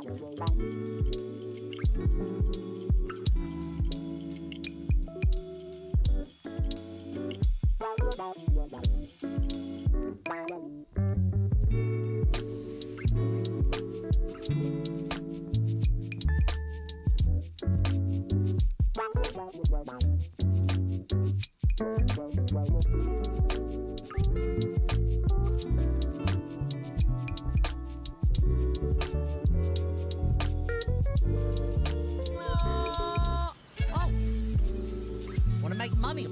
Want to make money.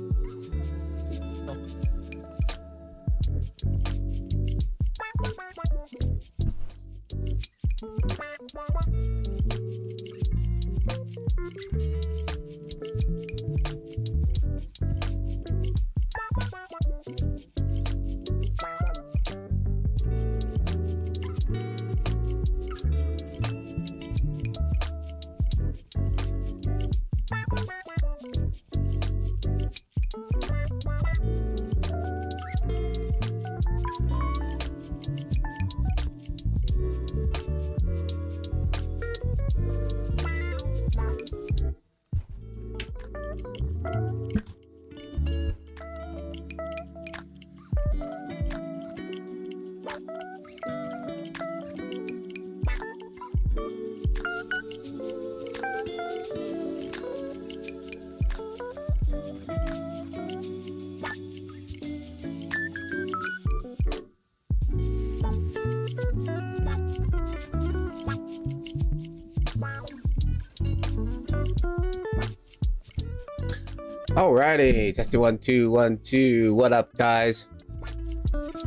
Alrighty, testing 1 2 1 2. What up, guys?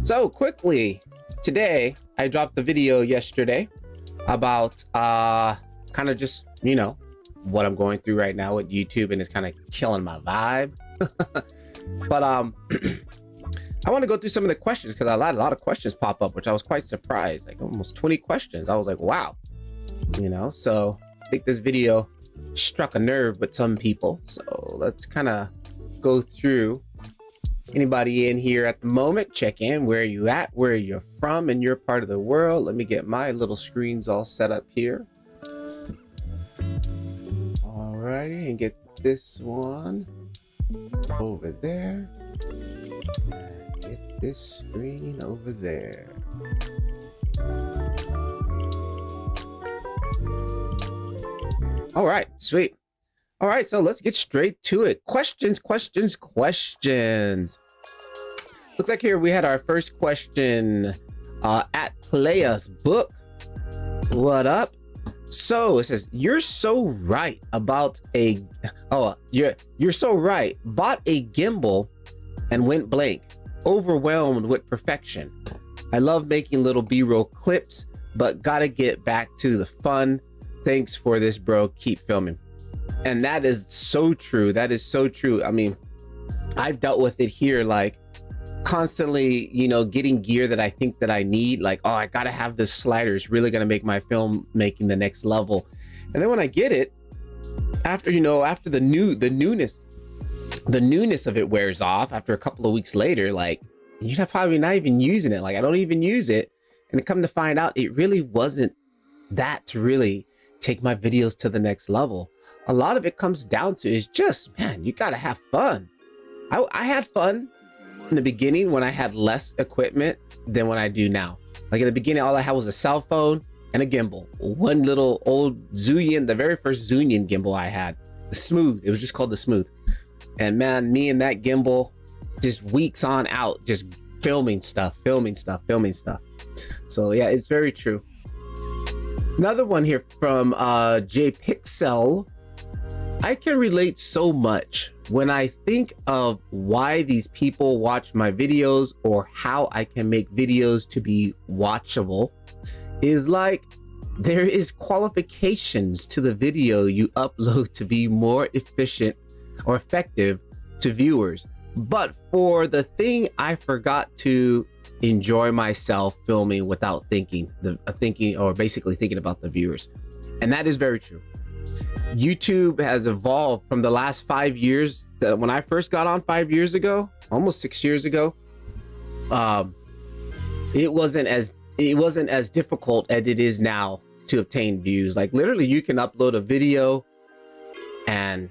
So quickly, today I dropped the video yesterday about kind of just, you know, what I'm going through right now with YouTube, and it's kind of killing my vibe. But I want to go through some of the questions because a lot of questions pop up, which I was quite surprised. Like almost 20 questions. I was like, wow, you know. So I think this video struck a nerve with some people, so let's kind of go through. Anybody in here at the moment, check in. Where are you at, where you're from in your part of the world? Let me get my little screens all set up here. Alrighty, and get this one over there, and get this screen over there. All right, sweet. All right, so let's get straight to it. Questions. Looks like here we had our first question at Playas Book. What up? So it says, you're so right about a, you're so right. Bought a gimbal and went blank, overwhelmed with perfection. I love making little B-roll clips, but gotta get back to the fun. Thanks for this, bro. Keep filming. And that is so true. That is so true. I mean, I've dealt with it here, like constantly, you know, getting gear that I think that I need. Like, oh, I gotta have this slider. It's really gonna make my film making the next level. And then when I get it, after, you know, after the newness of it wears off, after a couple of weeks later, like you're probably not even using it. Like I don't even use it. And come to find out, it really wasn't that to really take my videos to the next level. A lot of it comes down to is just, man, you gotta have fun. I had fun in the beginning when I had less equipment than what I do now. Like in the beginning, all I had was a cell phone and a gimbal. One little old Zooyan, the very first Zooyan gimbal I had, the Smooth. It was just called the Smooth. And man, me and that gimbal, just weeks on out, just filming stuff. So yeah, it's very true. Another one here from JPixel. I can relate so much when I think of why these people watch my videos or how I can make videos to be watchable. Is like there is qualifications to the video you upload to be more efficient or effective to viewers. But for the thing, I forgot to enjoy myself filming without thinking or basically thinking about the viewers. And that is very true. YouTube has evolved from the last 5 years. That when I first got on 5 years ago, almost 6 years ago, it wasn't as difficult as it is now to obtain views. Like literally you can upload a video and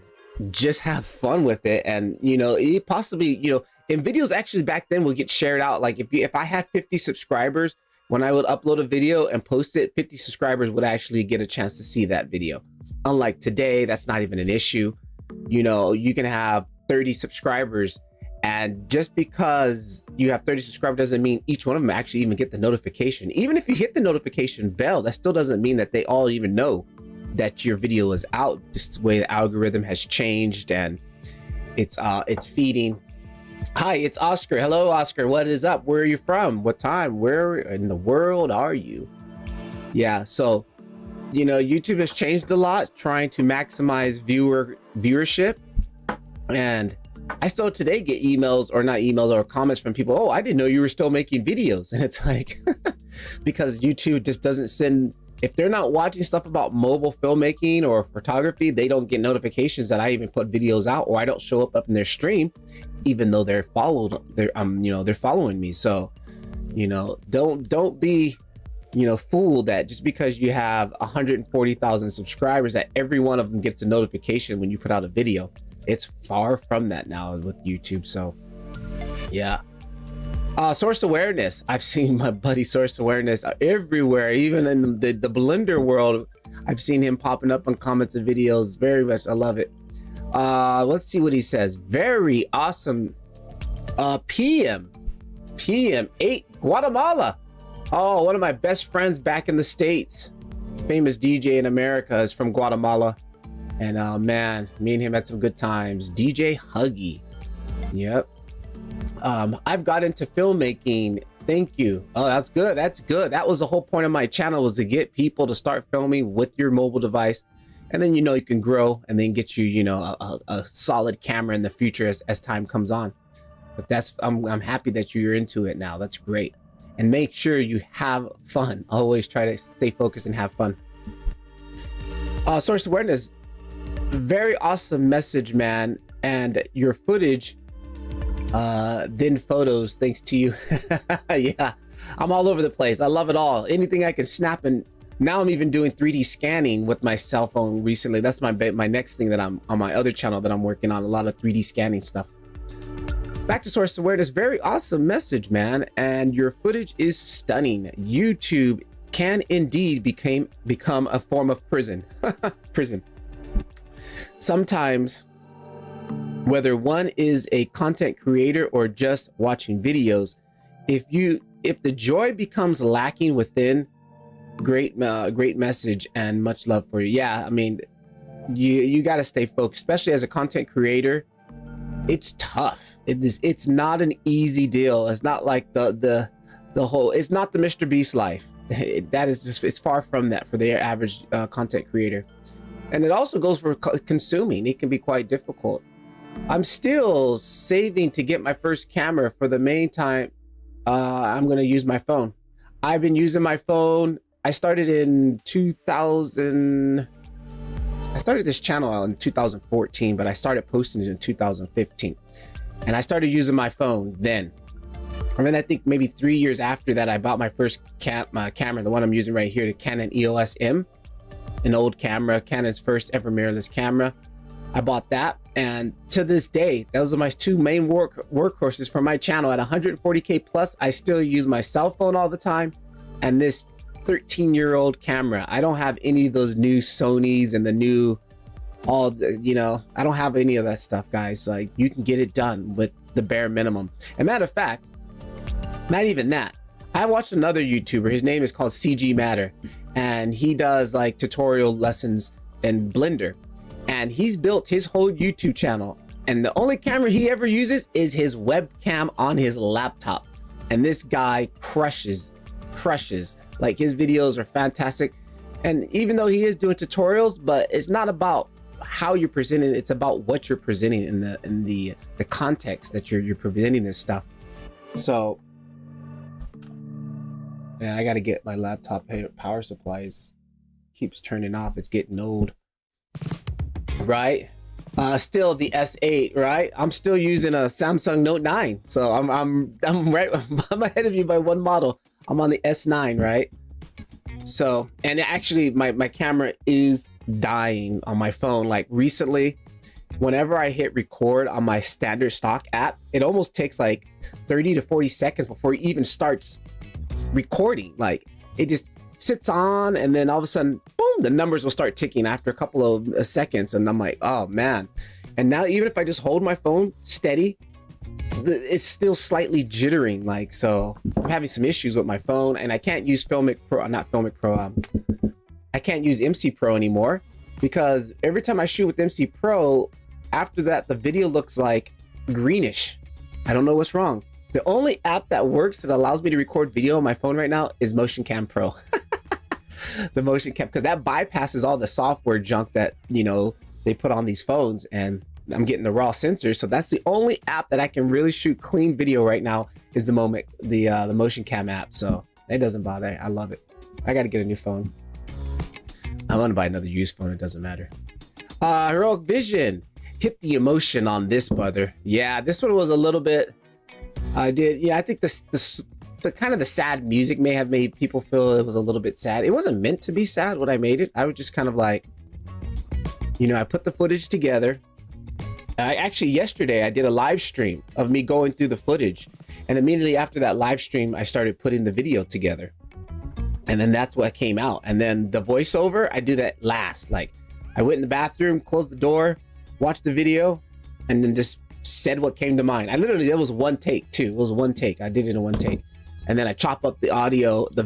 just have fun with it. And, you know, it possibly, you know, and videos actually back then would get shared out. Like if I had 50 subscribers, when I would upload a video and post it, 50 subscribers would actually get a chance to see that video. Unlike today, that's not even an issue. You know, you can have 30 subscribers, and just because you have 30 subscribers doesn't mean each one of them actually even get the notification. Even if you hit the notification bell, that still doesn't mean that they all even know that your video is out. Just the way the algorithm has changed, and it's feeding. Hi, it's Oscar. Hello, Oscar. What is up? Where are you from? What time? Where in the world are you? Yeah, so, you know, YouTube has changed a lot, trying to maximize viewership. And I still today get emails, or not emails, or comments from people, oh, I didn't know you were still making videos. And it's like, because YouTube just doesn't send, if they're not watching stuff about mobile filmmaking or photography, they don't get notifications that I even put videos out, or I don't show up in their stream, even though they're following me. So, you know, don't be, you know, fooled that just because you have 140,000 subscribers that every one of them gets a notification when you put out a video. It's far from that now with YouTube. So yeah. Source awareness. I've seen my buddy Source Awareness everywhere, even in the Blender world. I've seen him popping up on comments and videos very much. I love it. Let's see what he says. Very awesome. PM 8 Guatemala. Oh, one of my best friends back in the States, famous DJ in America, is from Guatemala. And man, me and him had some good times. DJ Huggy. Yep. I've got into filmmaking. Thank you. Oh, that's good. That's good. That was the whole point of my channel, was to get people to start filming with your mobile device. And then, you know, you can grow and then get you, you know, a solid camera in the future as time comes on. But that's, I'm happy that you're into it now. That's great. And make sure you have fun. Always try to stay focused and have fun. Source awareness. Very awesome message, man. And your footage, then photos, thanks to you. Yeah, I'm all over the place. I love it all. Anything I can snap. And now I'm even doing 3D scanning with my cell phone recently. That's my next thing that I'm on my other channel that I'm working on, a lot of 3D scanning stuff. Back to source awareness. Very awesome message, man. And your footage is stunning. YouTube can indeed become a form of prison. Prison. Sometimes, whether one is a content creator or just watching videos, if the joy becomes lacking within, great message and much love for you. Yeah, I mean, you got to stay focused, especially as a content creator. It's tough. It's not an easy deal. It's not like the whole, it's not the Mr. Beast life. That is just, it's far from that for the average content creator. And it also goes for consuming. It can be quite difficult. I'm still saving to get my first camera. For the main time, I'm going to use my phone. I've been using my phone. I started in 2000. I started this channel in 2014, but I started posting it in 2015. And I started using my phone then. And then I think maybe 3 years after that, I bought my first camera, the one I'm using right here, the Canon EOS M, an old camera, Canon's first ever mirrorless camera. I bought that, and to this day, those are my two main workhorses for my channel. At 140K plus, I still use my cell phone all the time, and this 13-year-old camera. I don't have any of those new Sonys and the new, I don't have any of that stuff, guys. Like, you can get it done with the bare minimum. And matter of fact, not even that. I watched another YouTuber. His name is called CG Matter, and he does like tutorial lessons in Blender. And he's built his whole YouTube channel, and the only camera he ever uses is his webcam on his laptop. And this guy crushes. Like, his videos are fantastic. And even though he is doing tutorials, but it's not about how you're presenting, it's about what you're presenting in the context that you're presenting this stuff. So yeah, I got to get my laptop power supplies. Keeps turning off. It's getting old. Right? Still the S8, right? I'm still using a Samsung Note 9. So I'm right. I'm ahead of you by one model. I'm on the S9, right? So, and actually my camera is dying on my phone. Like recently, whenever I hit record on my standard stock app, it almost takes like 30 to 40 seconds before it even starts recording. Like it just sits on, and then all of a sudden, boom, the numbers will start ticking after a couple of seconds. And I'm like, oh man. And now even if I just hold my phone steady, it's still slightly jittering. Like, so I'm having some issues with my phone, and I can't use Filmic Pro, not Filmic Pro. I can't use MC Pro anymore, because every time I shoot with MC Pro, after that, the video looks like greenish. I don't know what's wrong. The only app that works that allows me to record video on my phone right now is Motion Cam Pro. The Motion Cam, because that bypasses all the software junk that, you know, they put on these phones, and I'm getting the raw sensors. So that's the only app that I can really shoot clean video right now, is the Motion Cam app. So it doesn't bother. I love it. I got to get a new phone. I'm gonna buy another used phone. It doesn't matter. Heroic Vision, hit the emotion on this, brother. Yeah, this one was a little bit. I think the kind of the sad music may have made people feel it was a little bit sad. It wasn't meant to be sad when I made it. I was just kind of like, you know, I put the footage together. Actually, yesterday I did a live stream of me going through the footage, and immediately after that live stream, I started putting the video together, and then that's what came out. And then the voiceover, I do that last. Like, I went in the bathroom, closed the door, watched the video, and then just said what came to mind. It was one take too. It was one take. I did it in one take, and then I chop up the audio, the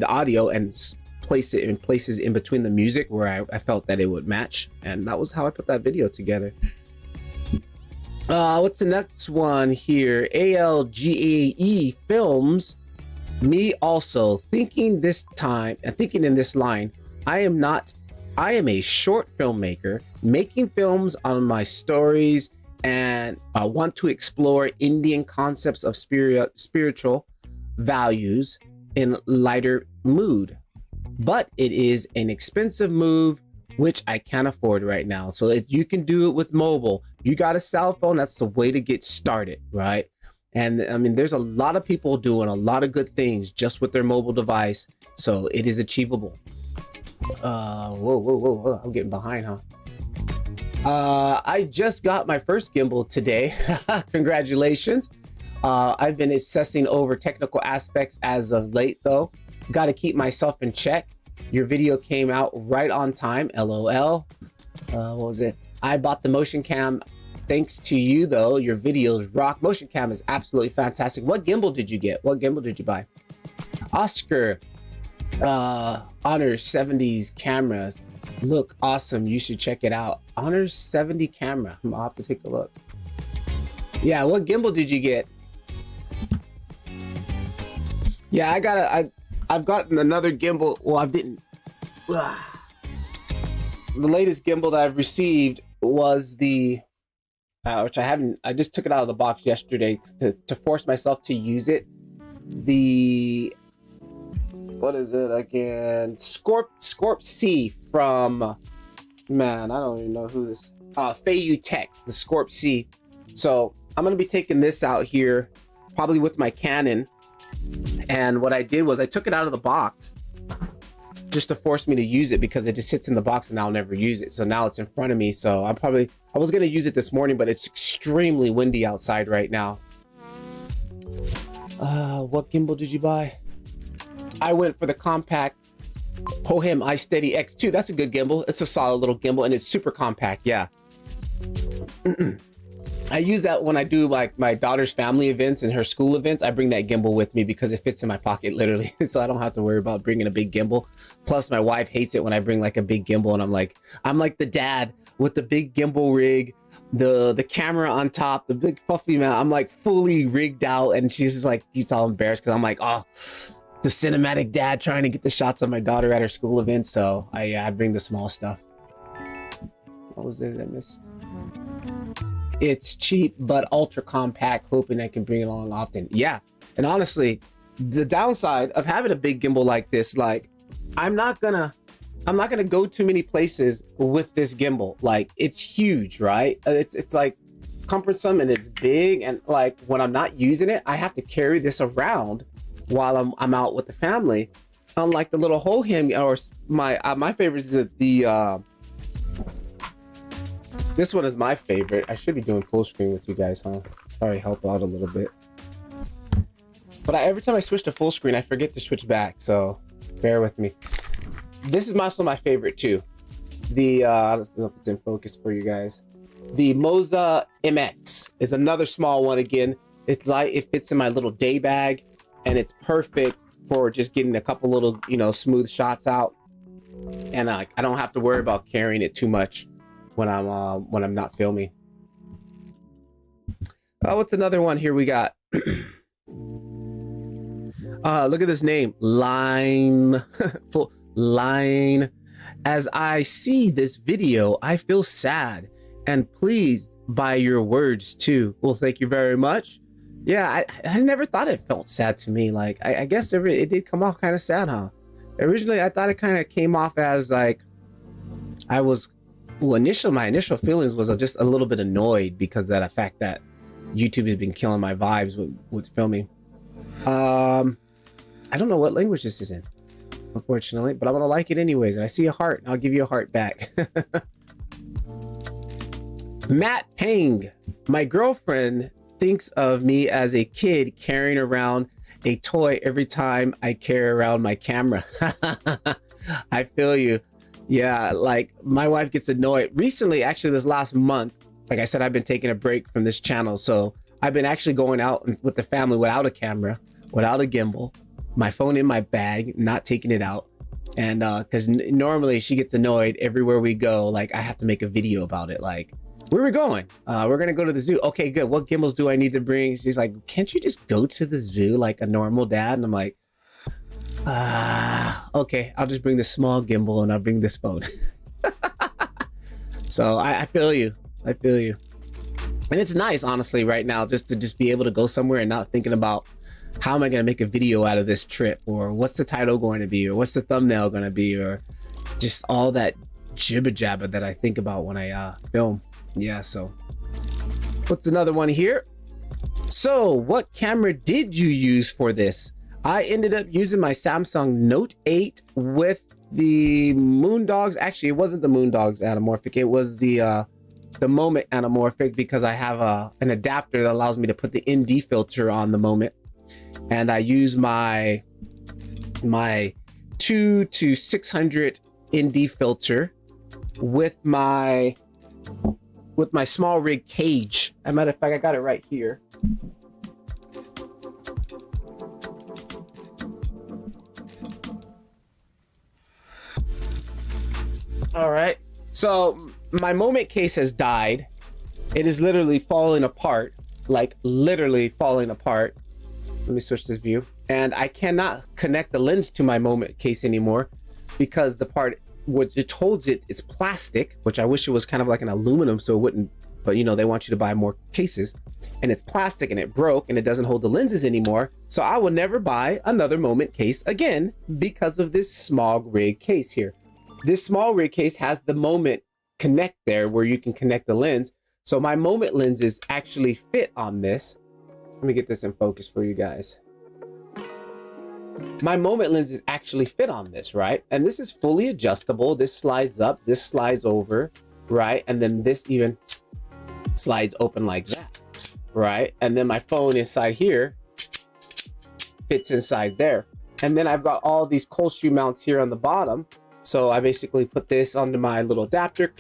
audio, and place it in places in between the music where I felt that it would match, and that was how I put that video together. What's the next one here? ALGAE Films. Me also thinking in this line, I am a short filmmaker making films on my stories, and I want to explore Indian concepts of spiritual values in lighter mood. But it is an expensive move, which I can't afford right now. So if you can do it with mobile, you got a cell phone, that's the way to get started, right? And I mean, there's a lot of people doing a lot of good things just with their mobile device. So it is achievable. Whoa, I'm getting behind, huh? I just got my first gimbal today. Congratulations. I've been assessing over technical aspects as of late though. Got to keep myself in check. Your video came out right on time, LOL. What was it? I bought the Motion Cam thanks to you though. Your videos rock. Motion Cam is absolutely fantastic. What gimbal did you get? What gimbal did you buy? Oscar, Honor 70s cameras look awesome. You should check it out. Honor 70 camera. I'll have to take a look. Yeah, what gimbal did you get? Yeah, I've gotten another gimbal. Well, I didn't. The latest gimbal that I've received was the, which I just took it out of the box yesterday to force myself to use it. The, what is it again? Scorp C from, man, I don't even know who this, Feiyu Tech, the Scorp C. So I'm going to be taking this out here, probably with my Canon. And what I did was I took it out of the box just to force me to use it, because it just sits in the box and I'll never use it. So now it's in front of me. So I was going to use it this morning, but it's extremely windy outside right now. What gimbal did you buy? I went for the compact Pohem iSteady X2. That's a good gimbal. It's a solid little gimbal and it's super compact. Yeah. I use that when I do like my daughter's family events and her school events. I bring that gimbal with me because it fits in my pocket literally. So I don't have to worry about bringing a big gimbal. Plus my wife hates it when I bring like a big gimbal, and I'm like the dad with the big gimbal rig, the camera on top, the big fluffy mount. I'm like fully rigged out, and she's just like, he's all embarrassed because I'm like, oh, the cinematic dad trying to get the shots of my daughter at her school event. So I bring the small stuff. What was it I missed? It's cheap but ultra compact, hoping I can bring it along often. Yeah, and honestly, the downside of having a big gimbal like this, like I'm not gonna go too many places with this gimbal. Like it's huge, right? It's like cumbersome and it's big, and like when I'm not using it, I have to carry this around while I'm out with the family. unlike the little whole hand, or my favorite is the this one is my favorite. I should be doing full screen with you guys, huh? Sorry, help out a little bit. But every time I switch to full screen, I forget to switch back, so bear with me. This is also my favorite too. The I don't know if it's in focus for you guys. The Moza MX is another small one again. It's like it fits in my little day bag, and it's perfect for just getting a couple little, you know, smooth shots out. And I don't have to worry about carrying it too much when I'm not filming. Oh, what's another one here we got? Look at this name, Line. Line. As I see this video, I feel sad and pleased by your words too. Well, thank you very much. Yeah, I never thought it felt sad to me. Like, I guess it did come off kind of sad, huh? Originally, I thought it kind of came off as like, I was, well, my initial feelings was just a little bit annoyed because of the fact that YouTube has been killing my vibes with filming. I don't know what language this is in, unfortunately, but I'm gonna like it anyways. And I see a heart, and I'll give you a heart back. Matt Pang, my girlfriend thinks of me as a kid carrying around a toy every time I carry around my camera. I feel you. Yeah, like my wife gets annoyed. Recently, actually this last month, like I said, I've been taking a break from this channel. So I've been actually going out with the family without a camera, without a gimbal, my phone in my bag, not taking it out. And because normally she gets annoyed everywhere we go. Like I have to make a video about it. Like, where are we going? We're gonna go to the zoo. Okay, good. What gimbals do I need to bring? She's like, can't you just go to the zoo like a normal dad? And I'm like, okay, I'll just bring the small gimbal and I'll bring this phone. So I feel you. I feel you. And it's nice, honestly, right now, just to be able to go somewhere and not thinking about how am I going to make a video out of this trip, or what's the title going to be, or what's the thumbnail going to be, or just all that jibber jabber that I think about when I film. Yeah, so what's another one here? So what camera did you use for this? I ended up using my Samsung Note 8 with the Moondogs. Actually, it wasn't the Moondogs anamorphic. It was the Moment anamorphic, because I have an adapter that allows me to put the ND filter on the Moment. And I use my 2 to 600 ND filter with my small rig cage. As a matter of fact, I got it right here. All right, so my Moment case has died. It is literally falling apart, like literally falling apart. Let me switch this view. And I cannot connect the lens to my Moment case anymore because the part which it holds it's plastic, which I wish it was kind of like an aluminum so it wouldn't, but you know, they want you to buy more cases, and it's plastic and it broke and it doesn't hold the lenses anymore. So I will never buy another Moment case again because of this small rig case here. This small rig case has the Moment connect there where you can connect the lens. So my Moment lenses actually fit on this. Let me get this in focus for you guys. My Moment lenses actually fit on this, right? And this is fully adjustable. This slides up, this slides over, right? And then this even slides open like that, right? And then my phone inside here fits inside there. And then I've got all these cold shoe mounts here on the bottom. So I basically put this onto my little adapter,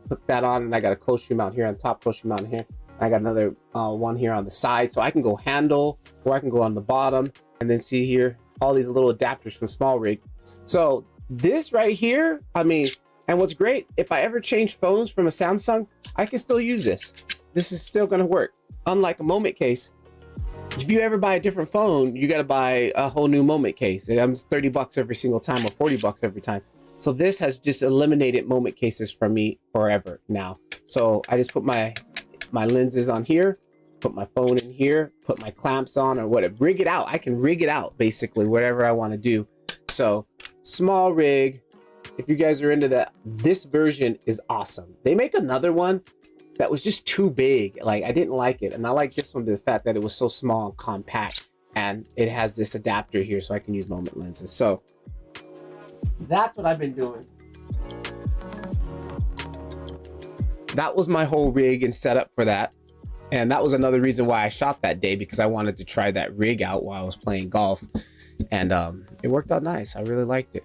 put that on, and I got a cold shoe mount here on top, cold shoe mount here. I got another one here on the side, so I can go handle, or I can go on the bottom, and then see here all these little adapters from Small Rig. So this right here, I mean, and what's great, if I ever change phones from a Samsung, I can still use this. This is still gonna work. Unlike a Moment case, if you ever buy a different phone, you gotta buy a whole new Moment case. It's 30 bucks every single time, or 40 bucks every time. So this has just eliminated Moment cases from me forever now. So I just put my lenses on here, put my phone in here, put my clamps on, or whatever, rig it out. I can rig it out basically, whatever I want to do. So Small Rig, if you guys are into that, this version is awesome. They make another one that was just too big. Like, I didn't like it. And I like this one, the fact that it was so small and compact, and it has this adapter here so I can use Moment lenses. So That's what I've been doing. That was my whole rig and setup for that. And that was another reason why I shot that day, because I wanted to try that rig out while I was playing golf. And it worked out nice. I really liked it.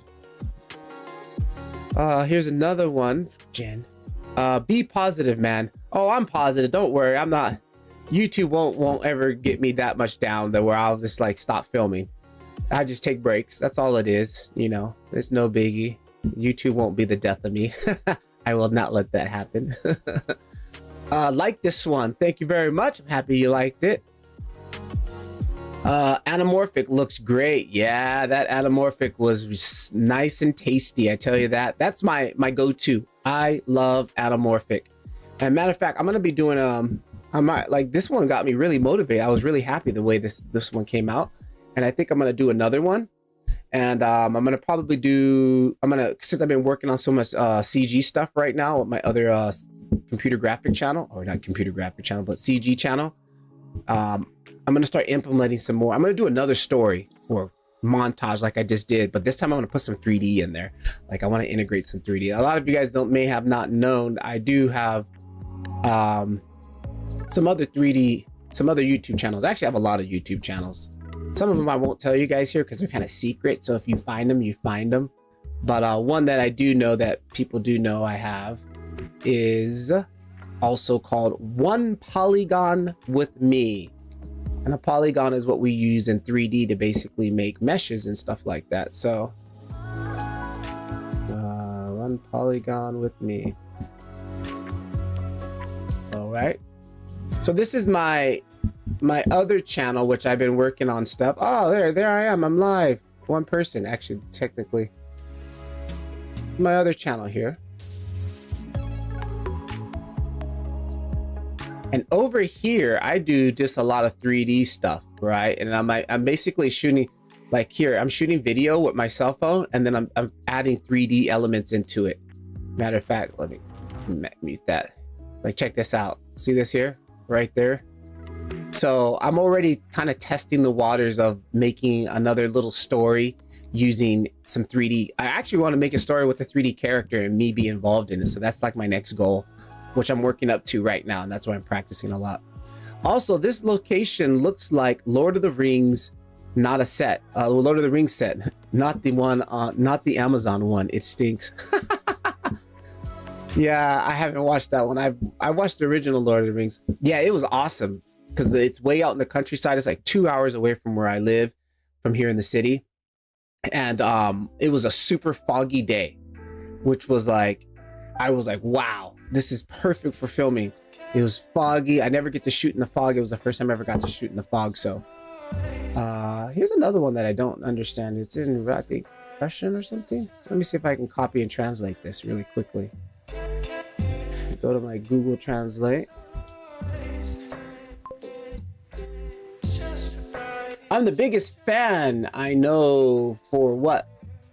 Here's another one, Jen. Be positive, man. Oh, I'm positive. Don't worry. I'm not. YouTube won't ever get me that much down that where I'll just like stop filming. I just take breaks. That's all it is. You know, it's no biggie. YouTube won't be the death of me. I will not let that happen. Like this one. Thank you very much. I'm happy you liked it. Anamorphic looks great. Yeah, that anamorphic was nice and tasty. I tell you that. That's my go-to. I love anamorphic. And matter of fact, I'm gonna be doing I might like this one got me really motivated. I was really happy the way this one came out, and I think I'm gonna do another one. And I'm gonna probably do. Since I've been working on so much CG stuff right now with my other computer graphic channel, or not computer graphic channel, but CG channel. I'm gonna start implementing some more. I'm gonna do another story or montage like I just did, but this time I'm gonna put some 3D in there. Like I want to integrate some 3D. A lot of you guys may have not known I do have some other YouTube channels. I actually have a lot of YouTube channels. Some of them I won't tell you guys here because they're kind of secret. So if you find them, you find them. But one that I do know that people do know I have is also called One Polygon with Me. And a polygon is what we use in 3D to basically make meshes and stuff like that. So One Polygon with Me. All right. So this is my other channel, which I've been working on stuff. Oh, there I am. I'm live. One person, actually, technically. My other channel here. And over here, I do just a lot of 3D stuff, right? And I'm basically shooting, like here, I'm shooting video with my cell phone, and then I'm adding 3D elements into it. Matter of fact, let me mute that. Like, check this out. See this here? Right there. So I'm already kind of testing the waters of making another little story using some 3D. I actually want to make a story with a 3D character and me be involved in it. So that's like my next goal, which I'm working up to right now. And that's why I'm practicing a lot. Also, this location looks like Lord of the Rings, not a set. Lord of the Rings set, not the one, not the Amazon one. It stinks. Yeah, I haven't watched that one. I watched the original Lord of the Rings. Yeah, it was awesome because it's way out in the countryside. It's like 2 hours away from where I live, from here in the city. And it was a super foggy day, which was like, I was like, wow, this is perfect for filming. It was foggy. I never get to shoot in the fog. It was the first time I ever got to shoot in the fog. So here's another one that I don't understand. It's in, I think, Russian or something. Let me see if I can copy and translate this really quickly. Go to my Google Translate. I'm the biggest fan. I know for what?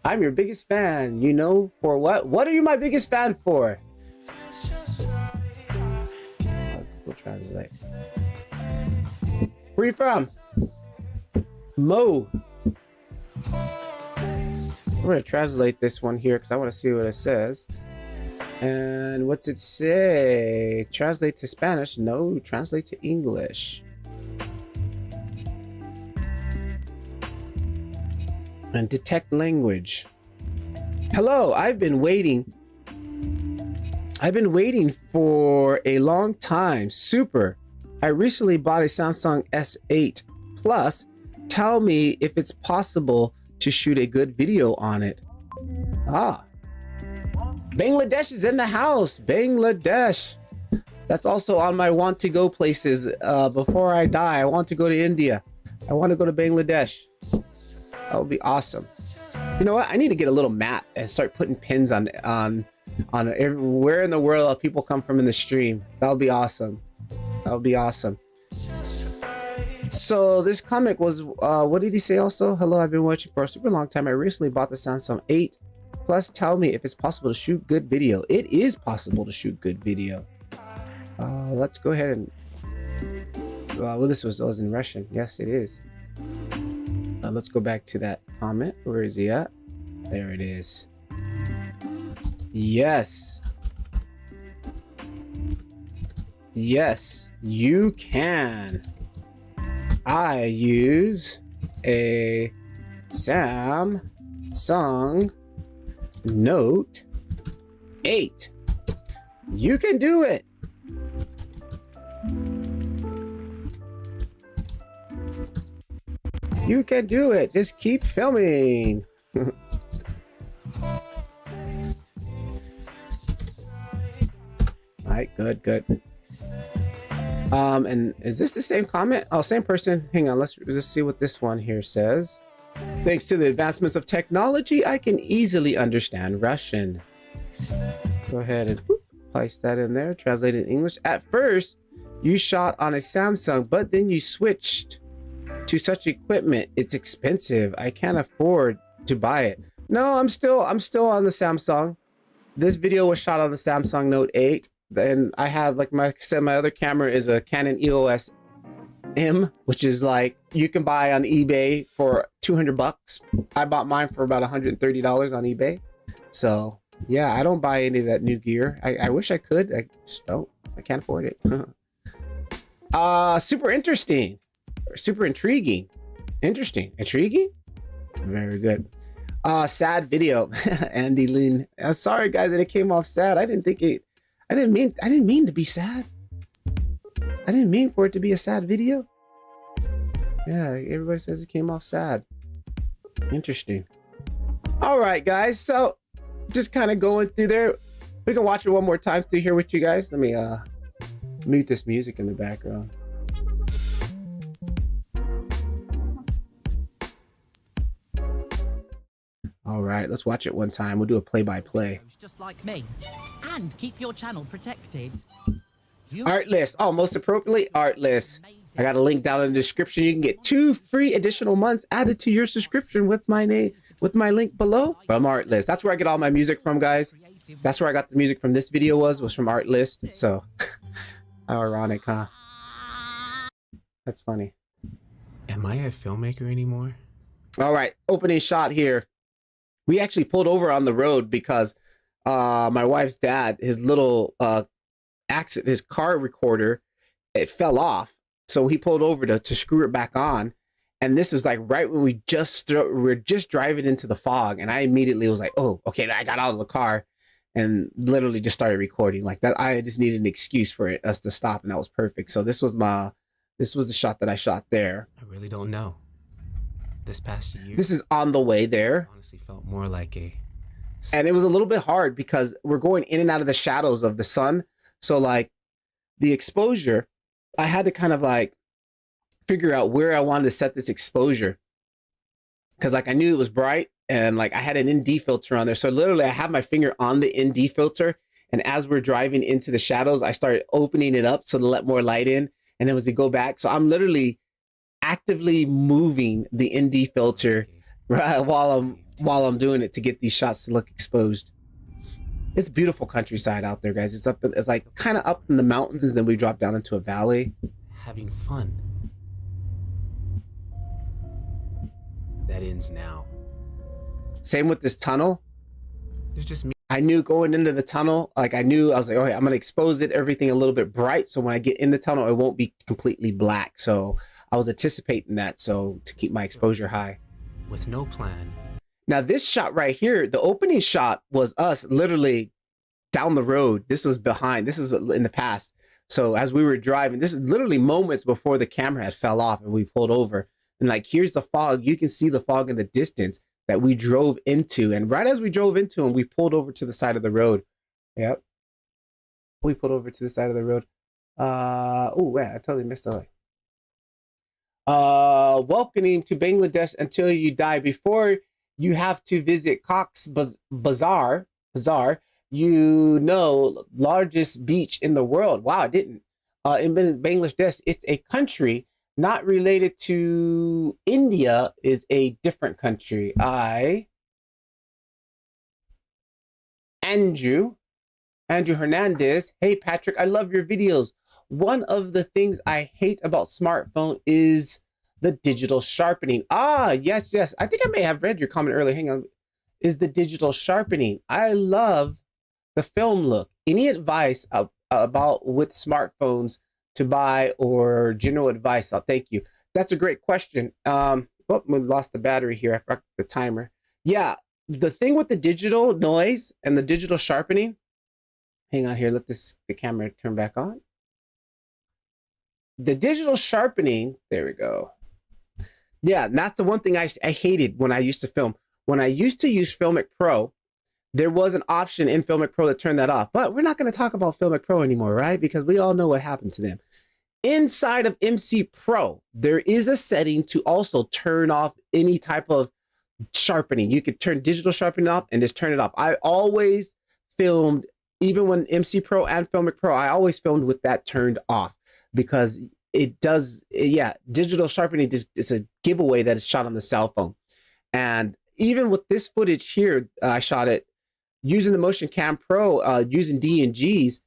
I'm your biggest fan. You know for what? What are you my biggest fan for? Google Translate. Where are you from? Mo. I'm going to translate this one here because I want to see what it says. And what's it say? Translate to Spanish? No, translate to English. And detect language. Hello, I've been waiting for a long time. Super. I recently bought a Samsung S8 Plus. Tell me if it's possible to shoot a good video on it. Ah. Bangladesh is in the house. Bangladesh. That's also on my want to go places. Before I die, I want to go to India. I want to go to Bangladesh. That would be awesome. You know what? I need to get a little map and start putting pins on where in the world people come from in the stream. That would be awesome. That would be awesome. So this comic was, what did he say also? Hello, I've been watching for a super long time. I recently bought the Samsung 8 Plus. Tell me if it's possible to shoot good video. It is possible to shoot good video. Let's go ahead and, well, this was in Russian. Yes, it is. Let's go back to that comment. Where is he at? There it is. Yes. Yes, you can. I use a Samsung Note 8. You can do it. You can do it. Just keep filming. All right, good. And is this the same comment? Oh, same person. Hang on, let's see what this one here says. Thanks to the advancements of technology, I can easily understand Russian. Go ahead and place that in there. Translate in English. At first, you shot on a Samsung, but then you switched to such equipment. It's expensive. I can't afford to buy it. No, I'm still on the Samsung. This video was shot on the Samsung Note 8. Then I have, like I said, my other camera is a Canon EOS M, which is like you can buy on eBay for 200 bucks. I bought mine for about $130 on eBay. So yeah, I don't buy any of that new gear. I wish I could. I just don't. I can't afford it. Super interesting. Super intriguing. Interesting. Intriguing? Very good. Sad video. Andy Lynn. I'm sorry guys that it came off sad. I didn't mean to be sad. I didn't mean for it to be a sad video. Yeah, everybody says it came off sad. Interesting. All right, guys. So just kind of going through there. We can watch it one more time through here with you guys. Let me mute this music in the background. All right, let's watch it one time. We'll do a play-by-play. Just like me. And keep your channel protected. Art list. Oh, most appropriately, art list. I got a link down in the description. You can get 2 free additional months added to your subscription with my name, with my link below from art list. That's where I get all my music from, guys. That's where I got the music from this video was from art list. So how ironic, huh? That's funny. Am I a filmmaker anymore? All right, opening shot here. We actually pulled over on the road because my wife's dad, his little accident, his car recorder, it fell off. So he pulled over to screw it back on. And this is like right when we're just driving into the fog. And I immediately was like, oh, okay, I got out of the car and literally just started recording like that. I just needed an excuse for us to stop, and that was perfect. So this was the shot that I shot there. I really don't know. This past year, this is on the way there. Honestly felt more like a... And it was a little bit hard because we're going in and out of the shadows of the sun. So like the exposure, I had to kind of like figure out where I wanted to set this exposure. Cause like I knew it was bright and like I had an ND filter on there. So literally I have my finger on the ND filter. And as we're driving into the shadows, I started opening it up so to let more light in. And then as we go back, so I'm literally actively moving the ND filter right while I'm doing it to get these shots to look exposed. It's beautiful countryside out there, guys. It's like kind of up in the mountains, and then we drop down into a valley. Having fun. That ends now. Same with this tunnel. It's just me. I knew going into the tunnel, like I was like, okay, I'm gonna expose everything a little bit bright, so when I get in the tunnel, it won't be completely black. So I was anticipating that, so to keep my exposure high. With no plan. Now this shot right here, the opening shot was us literally down the road. This was behind. This is in the past. So as we were driving, this is literally moments before the camera had fell off and we pulled over. And like, here's the fog. You can see the fog in the distance that we drove into. And right as we drove into them, we pulled over to the side of the road. Yep. We pulled over to the side of the road. Oh, yeah, I totally missed the welcoming to Bangladesh until you die. Before you have to visit Cox's Bazar, largest beach in the world. Wow, I didn't. In Bangladesh, it's a country not related to India, is a different country. Andrew Hernandez. Hey, Patrick, I love your videos. One of the things I hate about smartphone is the digital sharpening. Yes. I think I may have read your comment earlier. Hang on. Is the digital sharpening. I love the film look. Any advice about with smartphones to buy or general advice? I'll thank you. That's a great question. Oh, we lost the battery here. I forgot the timer. Yeah, the thing with the digital noise and the digital sharpening. Hang on here. Let the camera turn back on. The digital sharpening. There we go. Yeah, that's the one thing I hated when I used to film. When I used to use Filmic Pro, there was an option in Filmic Pro to turn that off. But we're not going to talk about Filmic Pro anymore, right? Because we all know what happened to them. Inside of MC Pro, there is a setting to also turn off any type of sharpening. You could turn digital sharpening off and just turn it off. I always filmed, even when MC Pro and Filmic Pro, I always filmed with that turned off because it does, yeah, digital sharpening is a giveaway that is shot on the cell phone. And even with this footage here, I shot it using the Motion Cam Pro, using D&Gs.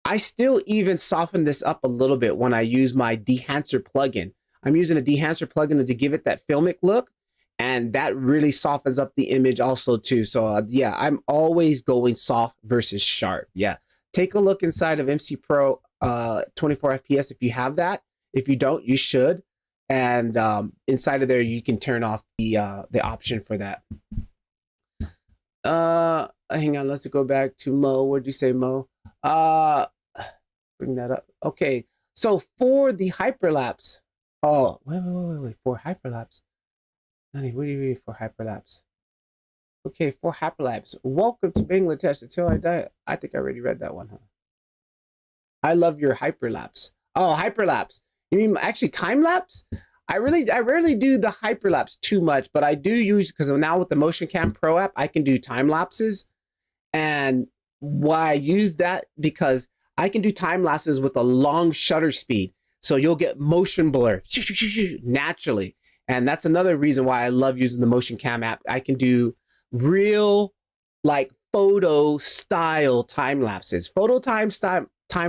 I still even soften this up a little bit when I use my dehancer plugin. I'm using a dehancer plugin to give it that filmic look, and that really softens up the image also too. So yeah, I'm always going soft versus sharp. Yeah, take a look inside of MC Pro 24 FPS if you have that. If you don't, you should. And inside of there, you can turn off the option for that. Hang on, let's go back to Mo. What'd you say, Mo? Bring that up. Okay, so for the hyperlapse, oh, wait, for hyperlapse. Honey, what do you mean for hyperlapse? Okay, for hyperlapse. Welcome to Bangladesh until I die. I think I already read that one, huh? I love your hyperlapse. Oh, hyperlapse. You mean actually time lapse? I rarely do the hyperlapse too much, but I do use, because now with the Motion Cam Pro app, I can do time lapses. And why I use that, because I can do time lapses with a long shutter speed. So you'll get motion blur naturally. And that's another reason why I love using the Motion Cam app. I can do real like photo style time lapses. Photo time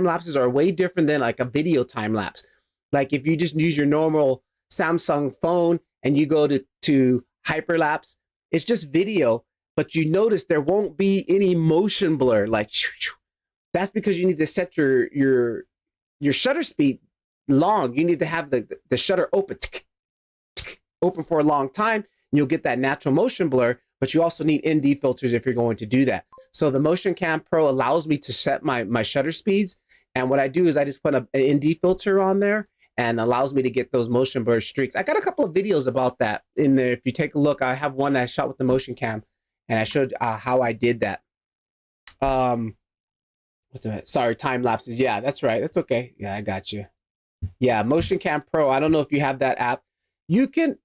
lapses are way different than like a video time lapse. Like if you just use your normal Samsung phone and you go to hyperlapse, it's just video, but you notice there won't be any motion blur. Like that's because you need to set your shutter speed long. You need to have the shutter open for a long time, and you'll get that natural motion blur, but you also need ND filters if you're going to do that. So the Motion Cam Pro allows me to set my shutter speeds. And what I do is I just put an ND filter on there and allows me to get those motion blur streaks. I got a couple of videos about that in there. If you take a look, I have one that I shot with the Motion Cam and I showed how I did that. What's that? Sorry, time lapses. Yeah, that's right. That's okay. Yeah, I got you. Yeah, Motion Cam Pro. I don't know if you have that app. You can,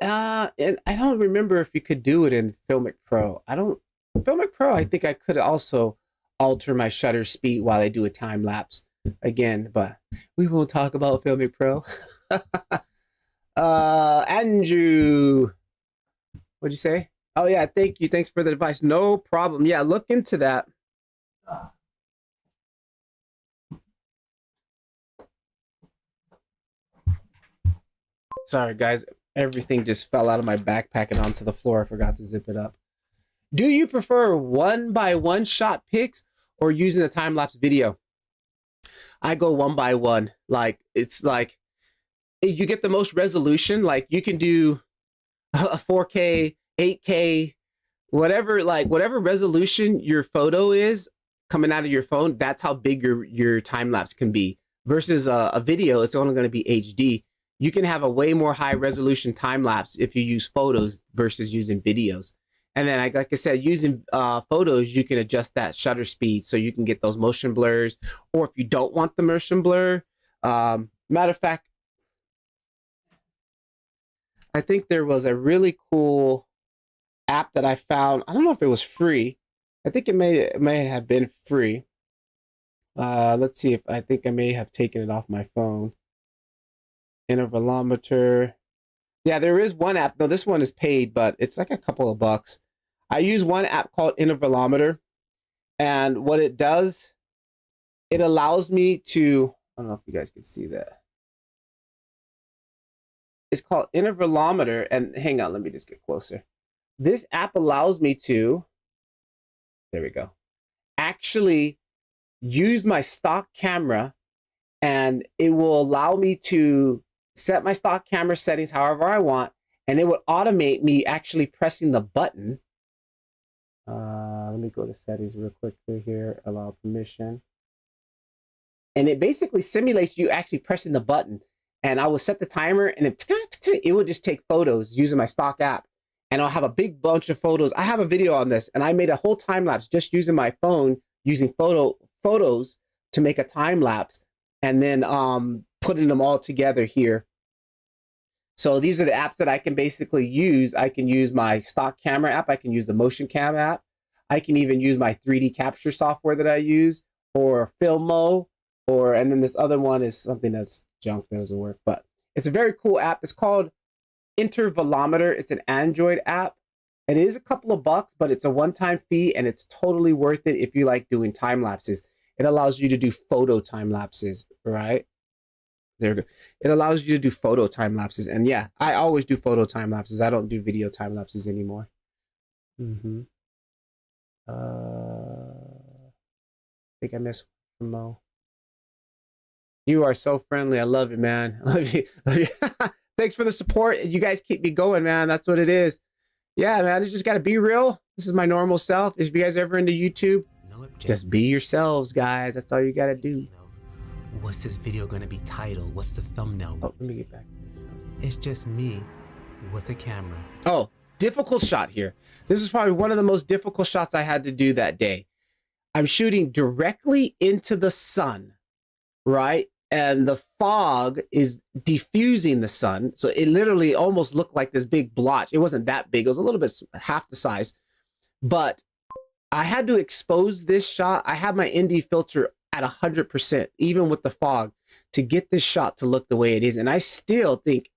and I don't remember if you could do it in Filmic Pro. Filmic Pro, I think I could also alter my shutter speed while I do a time lapse again, but we won't talk about Filmic Pro. Andrew, what'd you say? Oh yeah, thank you. Thanks for the advice. No problem. Yeah, look into that. Sorry guys, everything just fell out of my backpack and onto the floor. I forgot to zip it up. Do you prefer 1x1 shot pics or using a time-lapse video? I go 1x1. Like, it's like you get the most resolution. Like you can do a 4K, 8K, whatever resolution your photo is coming out of your phone, that's how big your time-lapse can be. Versus a video, it's only going to be HD. You can have a way more high resolution time-lapse if you use photos versus using videos. And then, like I said, using photos, you can adjust that shutter speed so you can get those motion blurs. Or if you don't want the motion blur, matter of fact, I think there was a really cool app that I found. I don't know if it was free. I think it may have been free. Let's see if I think I may have taken it off my phone. Intervalometer. Yeah, there is one app. No, this one is paid, but it's like a couple of bucks. I use one app called Intervalometer, and what it does, it allows me to, I don't know if you guys can see that. It's called Intervalometer, and hang on, let me just get closer. This app allows me to, there we go, actually use my stock camera, and it will allow me to set my stock camera settings however I want, and it would automate me actually pressing the button. Let me go to settings real quickly here, allow permission. And it basically simulates you actually pressing the button. And I will set the timer, and it will just take photos using my stock app. And I'll have a big bunch of photos. I have a video on this, and I made a whole time lapse just using my phone, using photos to make a time lapse, and then putting them all together here. So these are the apps that I can basically use. I can use my stock camera app. I can use the motion cam app. I can even use my 3D capture software that I use, or Filmo, and then this other one is something that's junk, that doesn't work, but it's a very cool app. It's called FILMMAKER. It's an Android app. It is a couple of bucks, but it's a one-time fee, and it's totally worth it if you like doing time lapses. It allows you to do photo time lapses, right? There we go. It allows you to do photo time lapses. And yeah, I always do photo time lapses. I don't do video time lapses anymore. I think I missed Mo. You are so friendly. I love you, man. I love you. Thanks for the support. You guys keep me going, man. That's what it is. Yeah, man. I just got to be real. This is my normal self. If you guys ever into YouTube, just be yourselves, guys. That's all you got to do. What's this video going to be titled? What's the thumbnail? Oh, let me get back. It's just me with a camera. Oh, difficult shot here. This is probably one of the most difficult shots I had to do that day. I'm shooting directly into the sun, right? And the fog is diffusing the sun. So it literally almost looked like this big blotch. It wasn't that big. It was a little bit half the size. But I had to expose this shot. I had my ND filter at 100%, even with the fog, to get this shot to look the way it is. And I still think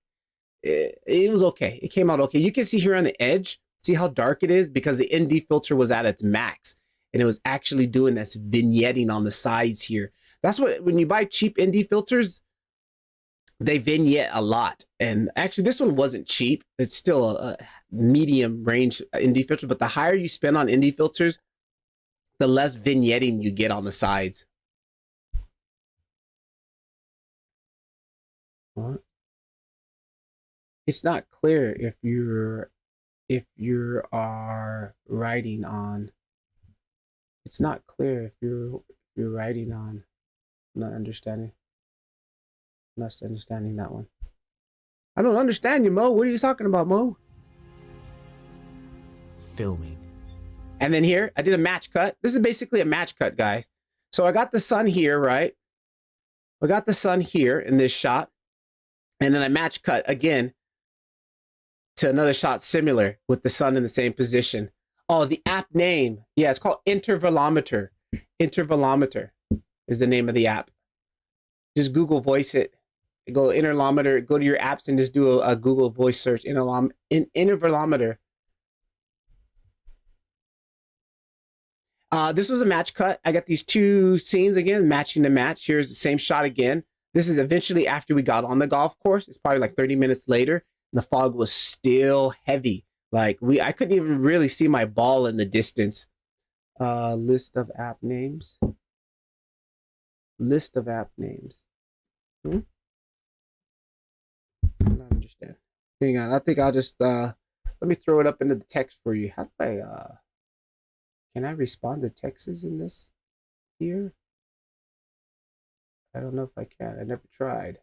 it was okay. It came out okay. You can see here on the edge, see how dark it is, because the ND filter was at its max. And it was actually doing this vignetting on the sides here. That's what, when you buy cheap ND filters, they vignette a lot. And actually this one wasn't cheap. It's still a medium range ND filter, but the higher you spend on ND filters, the less vignetting you get on the sides. What? It's not clear if you are writing on. It's not clear if you're writing on. I'm not understanding. I'm not understanding that one. I don't understand you, Mo. What are you talking about, Mo? Filming. And then here, I did a match cut. This is basically a match cut, guys. So I got the sun here, right? I got the sun here in this shot. And then I match cut again to another shot similar with the sun in the same position. Oh, the app name. Yeah, it's called FILMMAKER. FILMMAKER is the name of the app. Just Google voice it. Go interlometer, go to your apps and just do a Google voice search. FILMMAKER. This was a match cut. I got these two scenes again, matching the match. Here's the same shot again. This is eventually after we got on the golf course. It's probably like 30 minutes later. And the fog was still heavy. Like I couldn't even really see my ball in the distance. List of app names. List of app names. I don't understand. Hang on. I think I'll just let me throw it up into the text for you. How do I can I respond to texts in this here? I don't know if I can. I never tried.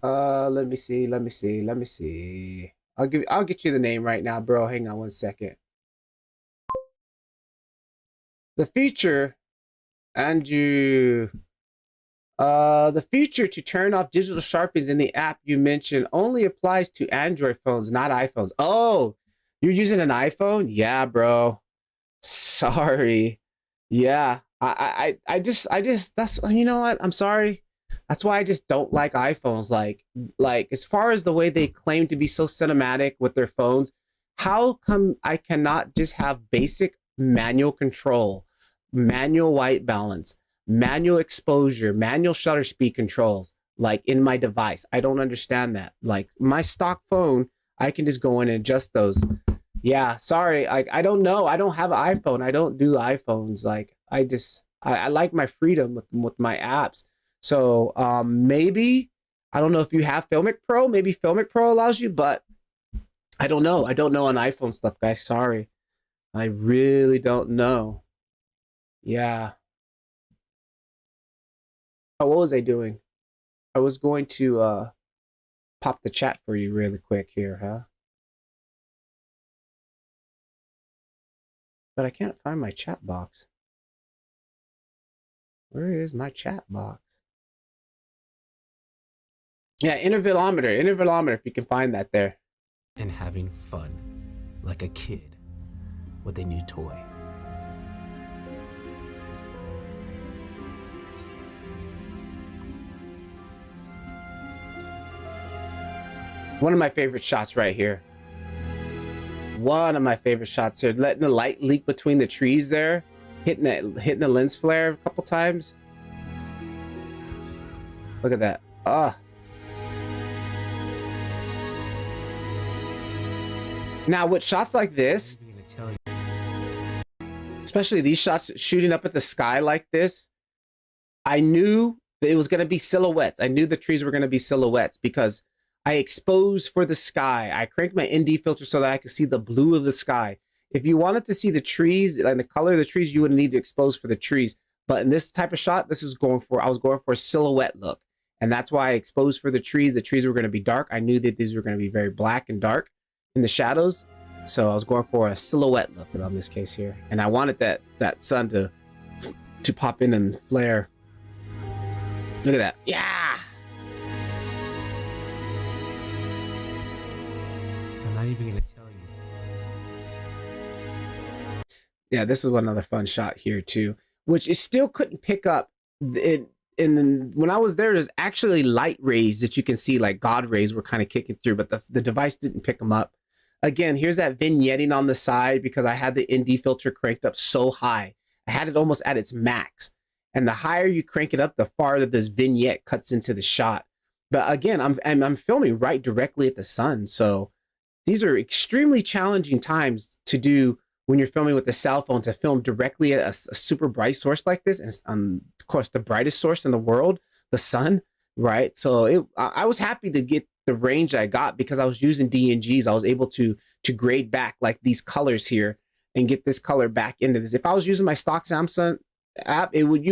Let me see. I'll get you the name right now, bro. Hang on one second. The feature, Andrew. The feature to turn off digital sharpies in the app you mentioned only applies to Android phones, not iPhones. Oh, you're using an iPhone? Yeah, bro. Sorry. Yeah. I just that's, you know what? I'm sorry. That's why I just don't like iPhones. Like as far as the way they claim to be so cinematic with their phones, how come I cannot just have basic manual control, manual white balance, manual exposure, manual shutter speed controls, like in my device? I don't understand that. Like my stock phone, I can just go in and adjust those. Yeah, sorry. I don't know. I don't have an iPhone. I don't do iPhones. Like I like my freedom with my apps. So maybe I don't know if you have Filmic Pro. Maybe Filmic Pro allows you, but I don't know. I don't know on iPhone stuff, guys. Sorry. I really don't know. Yeah. Oh, what was I doing? I was going to pop the chat for you really quick here, huh? But I can't find my chat box. Where is my chat box? Yeah, intervalometer, if you can find that there. And having fun, like a kid with a new toy. One of my favorite shots right here. One of my favorite shots here. Letting the light leak between the trees there. Hitting the lens flare a couple times. Look at that. Now with shots like this, especially these shots shooting up at the sky like this, I knew that it was going to be silhouettes. I knew the trees were going to be silhouettes because I exposed for the sky. I cranked my ND filter so that I could see the blue of the sky. If you wanted to see the trees and the color of the trees, you would need to expose for the trees. But in this type of shot, I was going for a silhouette look. And that's why I exposed for the trees. The trees were going to be dark. I knew that these were going to be very black and dark in the shadows. So I was going for a silhouette look on this case here. And I wanted that sun to pop in and flare. Look at that. Yeah. I'm not even gonna tell you. Yeah, this was another fun shot here too, which it still couldn't pick up it. And then when I was there, there's actually light rays that you can see, like God rays were kind of kicking through, but the device didn't pick them up. Again, here's that vignetting on the side because I had the ND filter cranked up so high. I had it almost at its max. And the higher you crank it up, the farther this vignette cuts into the shot. But again, I'm filming right directly at the sun. So these are extremely challenging times to do when you're filming with a cell phone, to film directly at a super bright source like this. And of course, the brightest source in the world, the sun, right? So I was happy to get the range I got because I was using DNGs. I was able to grade back like these colors here and get this color back into this. If I was using my stock Samsung app, it would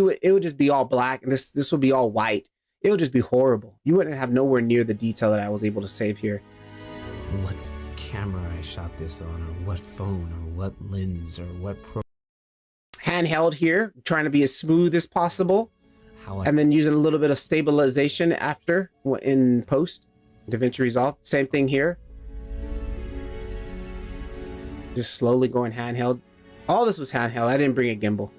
just be all black, and this would be all white. It would just be horrible. You wouldn't have nowhere near the detail that I was able to save here. What camera I shot this on, or what phone, or what lens, or what pro. Handheld here, trying to be as smooth as possible, and then using a little bit of stabilization after in post. DaVinci Resolve, same thing here. Just slowly going handheld. All this was handheld. I didn't bring a gimbal.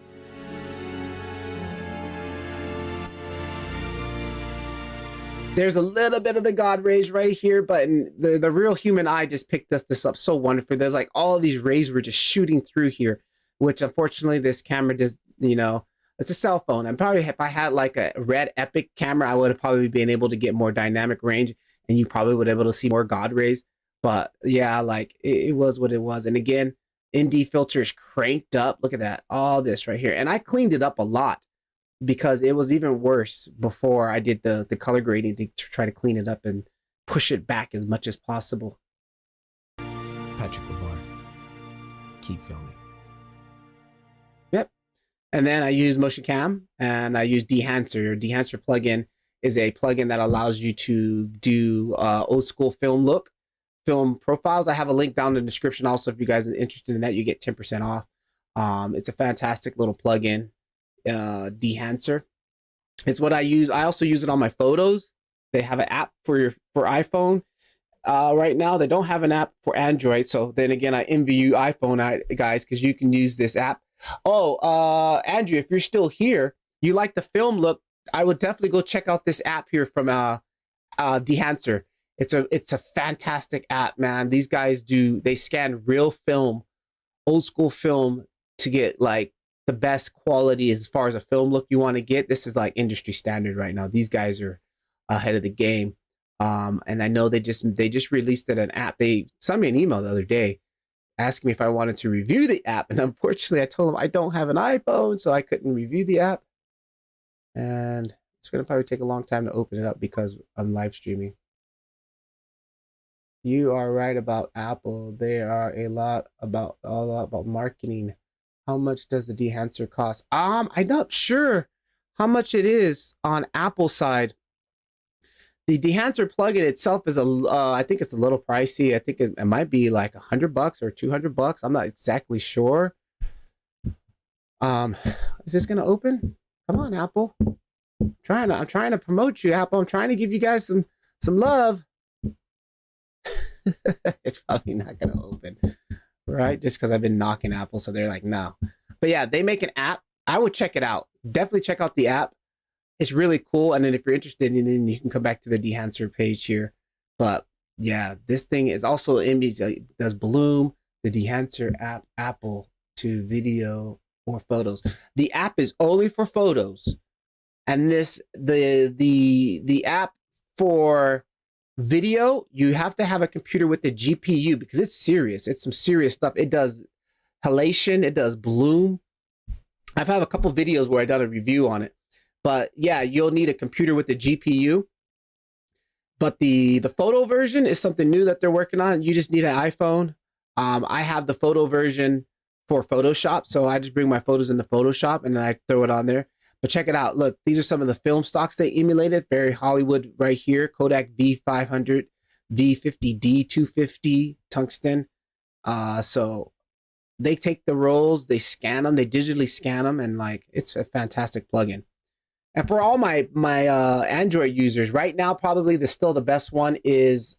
There's a little bit of the God rays right here, but the real human eye just picked this up so wonderfully. There's like all of these rays were just shooting through here, which unfortunately this camera does, it's a cell phone. And probably if I had like a Red Epic camera, I would have probably been able to get more dynamic range, and you probably would be able to see more God rays. But yeah, like it was what it was. And again, ND filter is cranked up. Look at that, all this right here. And I cleaned it up a lot because it was even worse before I did the color grading to try to clean it up and push it back as much as possible. Patrick Levar, keep filming. Yep. And then I use Motion Cam and I use Dehancer. Dehancer plugin is a plugin that allows you to do old school film profiles. I have a link down in the description. Also, if you guys are interested in that, you get 10% off. It's a fantastic little plugin. Dehancer. It's what I use. I also use it on my photos. They have an app for iPhone. Right now, they don't have an app for Android. So then again, I envy you iPhone guys, because you can use this app. Oh, Andrew, if you're still here, you like the film look, I would definitely go check out this app here from Dehancer. It's a fantastic app, man. These guys they scan real film, old school film, to get like the best quality as far as a film look you want to get. This is like industry standard right now. These guys are ahead of the game. And I know they just released an app. They sent me an email the other day asking me if I wanted to review the app. And unfortunately, I told him I don't have an iPhone, so I couldn't review the app. And it's going to probably take a long time to open it up because I'm live streaming. You are right about Apple. They are a lot about marketing. How much does the dehancer cost? I'm not sure how much it is on Apple side. The dehancer plugin itself is I think it's a little pricey. I think it might be like $100 or $200. I'm not exactly sure. Is this gonna open? Come on, Apple. I'm trying to promote you, Apple. I'm trying to give you guys some love. It's probably not gonna open, right? Just because I've been knocking Apple, so they're like, no. But yeah, they make an app. I would check it out. Definitely check out the app. It's really cool. And then if you're interested in it, you can come back to the dehancer page here. But yeah, this thing is also image. Does Bloom, the dehancer app, Apple to video or photos. The app is only for photos, and the app for video, you have to have a computer with the GPU because it's serious. It's some serious stuff. It does halation. It does Bloom. I've had a couple videos where I done a review on it. But yeah, you'll need a computer with the GPU. But the photo version is something new that they're working on. You just need an iPhone. I have the photo version for Photoshop. So I just bring my photos into Photoshop and then I throw it on there. But check it out. Look, these are some of the film stocks they emulated. Very Hollywood right here. Kodak V500, V50D 250 tungsten. So they take the rolls, they scan them, they digitally scan them, and like it's a fantastic plugin. And for all my Android users, right now, probably still the best one is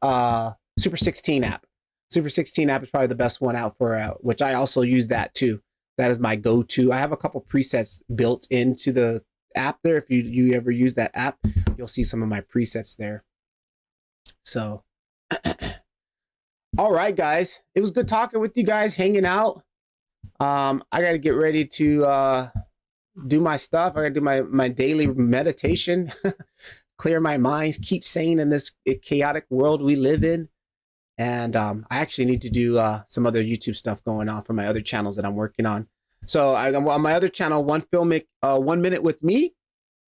Super 16 app. Super 16 app is probably the best one out for, which I also use that too. That is my go-to. I have a couple presets built into the app there. If you ever use that app, you'll see some of my presets there. So, all right, guys. It was good talking with you guys, hanging out. I got to get ready to do my stuff. I gotta do my daily meditation, clear my mind, keep sane in this chaotic world we live in. And I actually need to do some other YouTube stuff going on for my other channels that I'm working on. So on my other channel, 1 Minute with Me,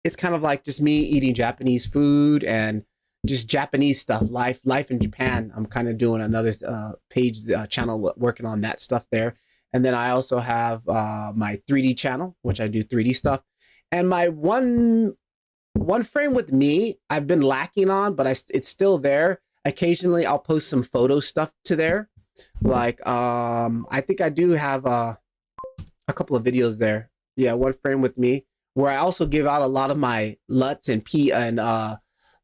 it's kind of like just me eating Japanese food and just Japanese stuff, life in Japan. I'm kind of doing another channel working on that stuff there. And then I also have my 3D channel, which I do 3D stuff. And my one frame with me, I've been lacking on, but it's still there. Occasionally, I'll post some photo stuff to there. Like, I think I do have a couple of videos there. Yeah, 1 frame with me, where I also give out a lot of my LUTs and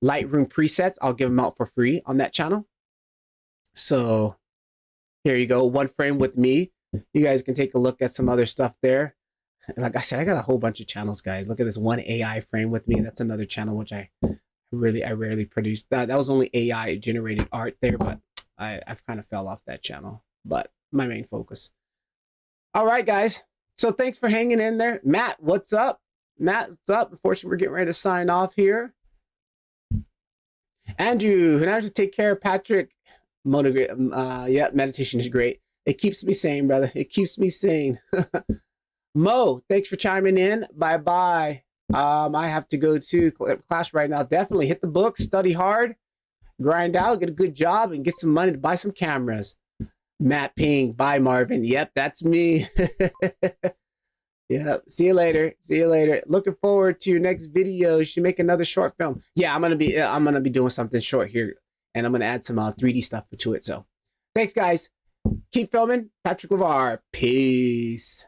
Lightroom presets. I'll give them out for free on that channel. So here you go, 1 frame with me. You guys can take a look at some other stuff there. Like I said, I got a whole bunch of channels, guys. Look at this one AI frame with me. That's another channel which I rarely produce. That was only AI generated art there, but I've kind of fell off that channel. But my main focus. All right, guys. So thanks for hanging in there. Matt, what's up? Matt, what's up? Unfortunately, we're getting ready to sign off here. Andrew, now to take care of Patrick. Yeah, meditation is great. It keeps me sane, brother. It keeps me sane. Mo, thanks for chiming in. Bye-bye. I have to go to class right now. Definitely hit the book, study hard, grind out, get a good job, and get some money to buy some cameras. Matt Ping, bye, Marvin. Yep, that's me. Yep. See you later. See you later. Looking forward to your next video. You should make another short film. Yeah, I'm gonna be doing something short here, and I'm gonna add some 3D stuff to it. So, thanks, guys. Keep filming. Patrick Levar. Peace.